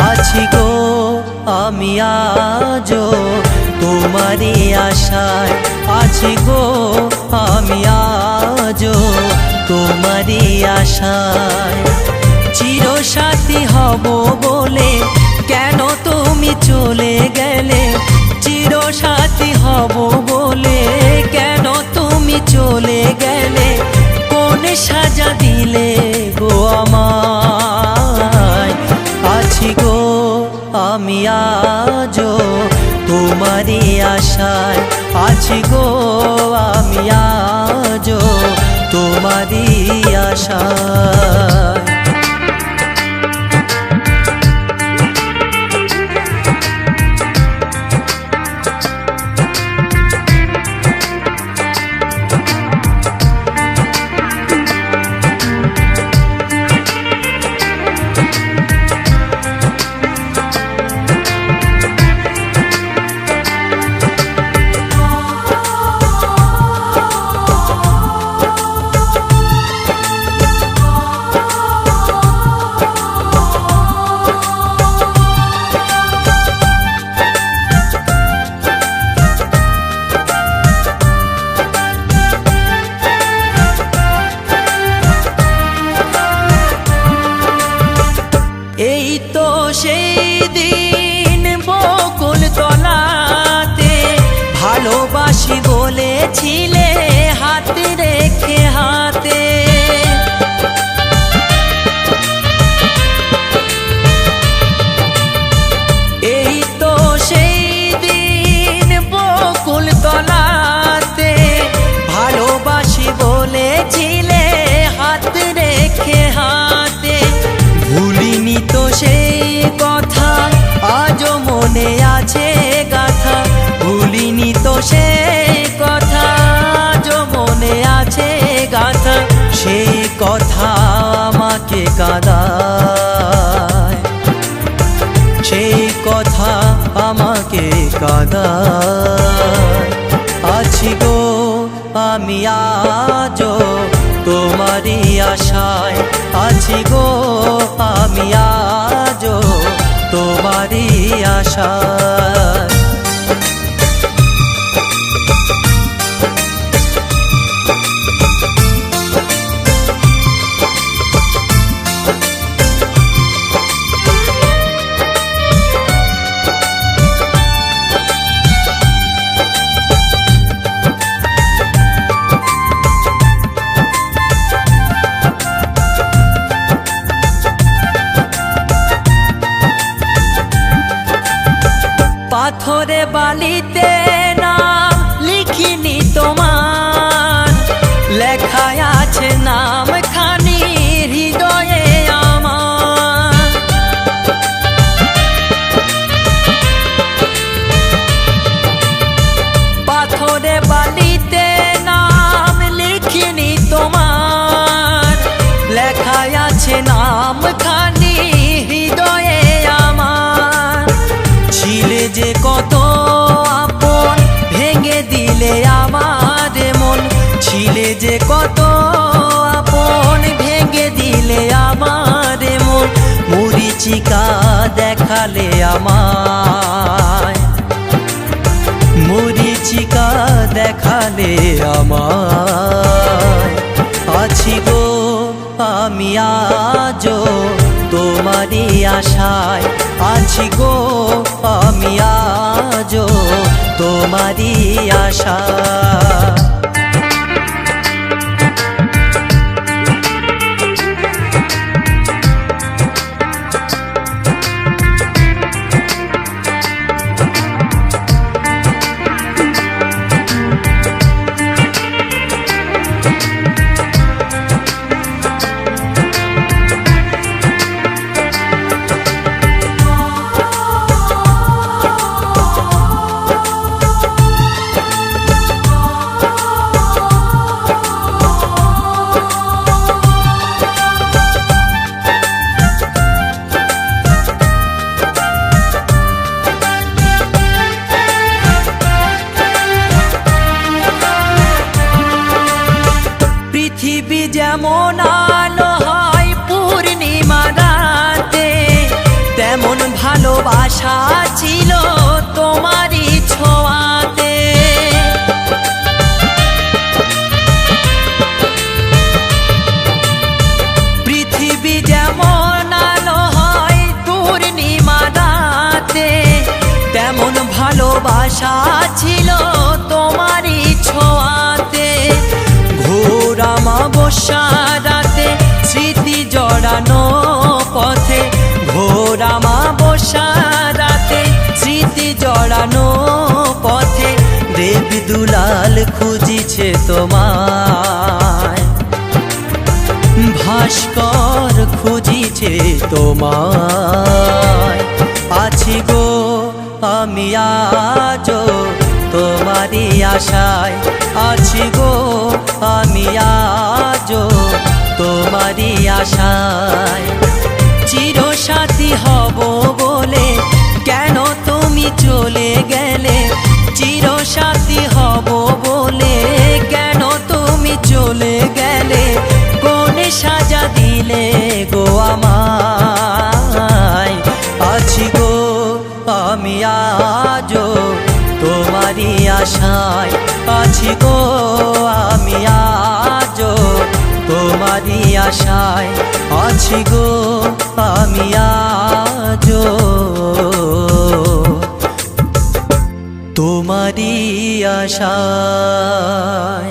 আছি গো আমি আজো তোমারই আশায়, আছি গো আমি আজো তোমারই আশায়। চিরসাথী হব বলে কেন তুমি চলে গেলে, চিরসাথী হব বলে কেন তুমি চলে গেলে, কোন সাজা দিলে গো আমায়। আছি গো আমি আজো তোমারই আশায়, আছি গো আমি আজো তোমারই আশায়। এই তো সেই দিন বকুল তলাতে ভালোবাসি বলেছিলে হাতে রেখে হাতে, এই তো সেই দিন বকুল তলাতে ভালোবাসি বলেছিলে হাতে রেখে হাতে। ভুলিনি তো সেই কথা আজও মনে আছে গাথা, ভুলিনি তো সেই কথা আজও মনে আছে গাথা। সেই কথা আমাকে কাঁদায়, সেই কথা আমাকে কাঁদায়। আছি গো আমি আজও তোমারই আশায়, আছি গো আমি আজো তোমারই আশায়। পাথরে বালিতে নাম লিখিনি তোমার, লেখায় আছে নাম খানি হৃদয়ে আমার। পাথরে বালিতে নাম লিখিনি তোমার, লেখায় আছে নাম খানি হৃদয়ে আমার। ছিলে যে কত আপন ভেঙে দিলে আমার মন, ছিলে যে কত আপন ভেঙে দিলে আমার মন। মরিচিকা দেখালে আমায়, মরিচিকা দেখালে আমায়। আছি গো আমি আজো তোমারই আশায়, আছি গো আমি আজো তোমারই আশায়। আলো হয় পূর্ণিমা রাতে, তেমন ভালোবাসা ছিল তোমারই ছোঁয়াতে। পৃথিবী যেমন আলো হয় পূর্ণিমা রাতে, তেমন ভালোবাসা ছিল তোমারই ছোঁয়াতে। ঘোর অমাবস্যা রাতে স্মৃতি জড়ানো পথে, ঘোর অমাবস্যা রাতে স্মৃতি জড়ানো পথে, দেব দুলাল খুঁজিছে তোমায়, ভাস্কর খুঁজিছে তোমায়। আছি গো আমি আজো তোমারই আশায়, আছি গো আমি আজো তোমারই আশায়। চিরসাথী হব বলে কেন তুমি চলে গেলে, চিরসাথী হব বলে কেন তুমি চলে গেলে, কোন সাজা দিলে গো আমায়। আছি গো আমি আজো তোমারই আশায়, আছি গো আমি আজো তোমারই আশায়, আছি গো আমি আজো তোমারই আশায়।